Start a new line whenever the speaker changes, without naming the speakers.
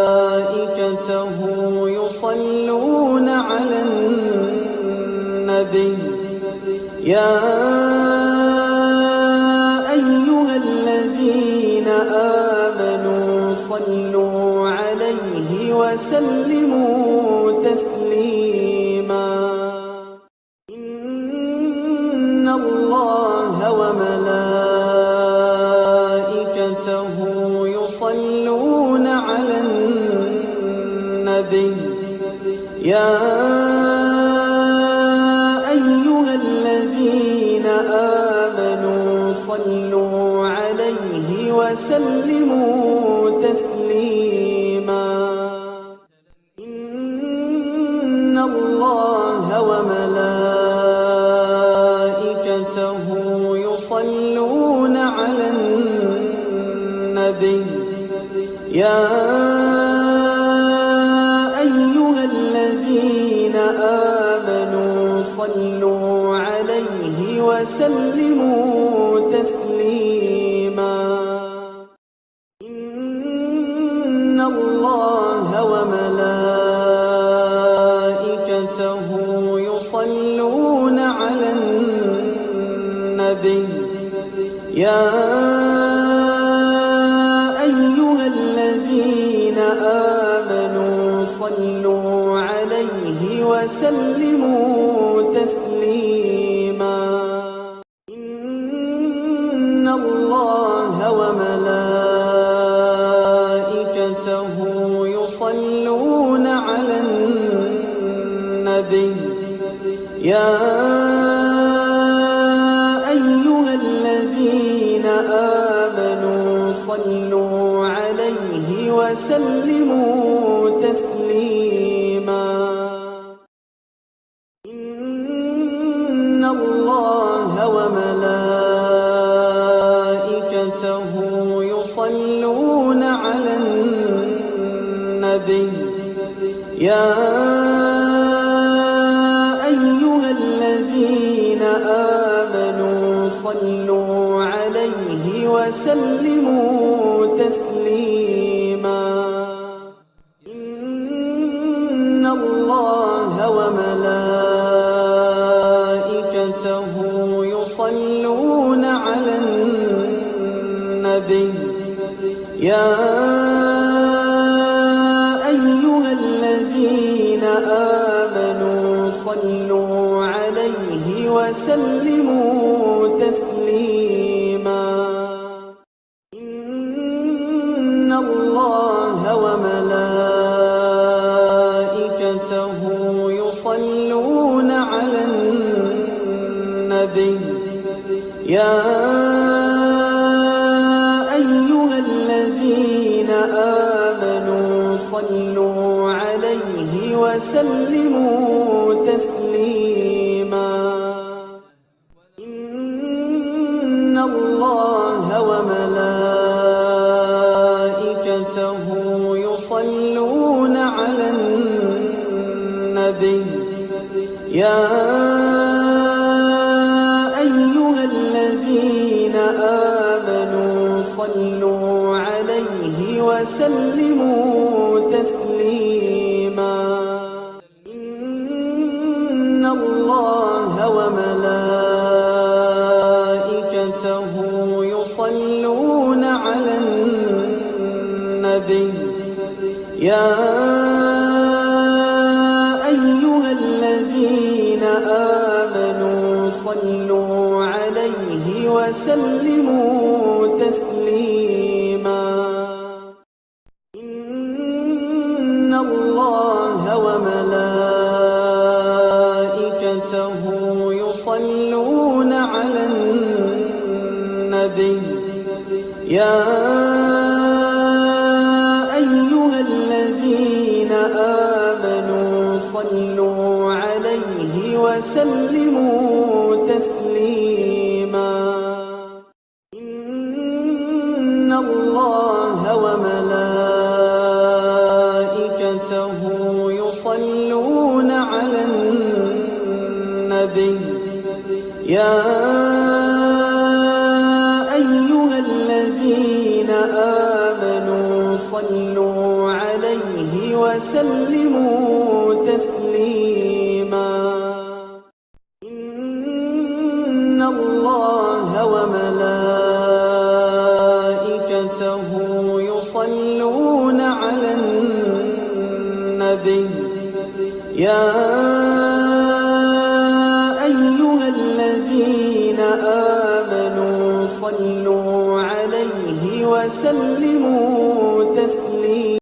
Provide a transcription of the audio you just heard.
ملائكته يصلون على النبي يا أيها الذين آمنوا صلوا عليه وسلموا تسليما إن الله وملائكته يصلون على النبي يا أيها الذين آمنوا صلوا عليه وسلموا تسليما إن الله وملائكته يصلون على النبي يا أيها الذين آمنوا صلوا عليه وسلموا تسليما إن الله وملائكته يصلون على النبي يا أيها الذين آمنوا صلوا عليه وسلموا تسليما إن الله وملائكته يصلون على النبي يا أيها الذين آمنوا صلوا عليه وسلموا تسليما إن الله وملائكته يصلون على النبي يا أيها الذين آمنوا صلوا عليه وسلموا تسليما إن الله وملائكته يصلون على النبي يا أيها الذين آمنوا صلوا عليه وسلموا تسليما إن الله وملائكته يصلون على النبي يا أيها الذين آمنوا صلوا عليه وسلموا تسليما إن الله وملائكته يصلون على النبي يا أيها الذين آمنوا صلوا عليه وسلموا تسليما إن الله وملائكته يصلون على النبي يا أيها الذين آمنوا صلوا عليه وسلموا تسليما إن الله وملائكته يصلون على النبي يا أيها الذين آمنوا صلوا عليه وسلموا تسليما إن الله وملائكته يصلون على النبي يا أيها الذين آمنوا صلوا صلوا عليه وسلموا تسليما. إن الله وملائكته يصلون على النبي يا أيها الذين آمنوا صلوا عليه وسلموا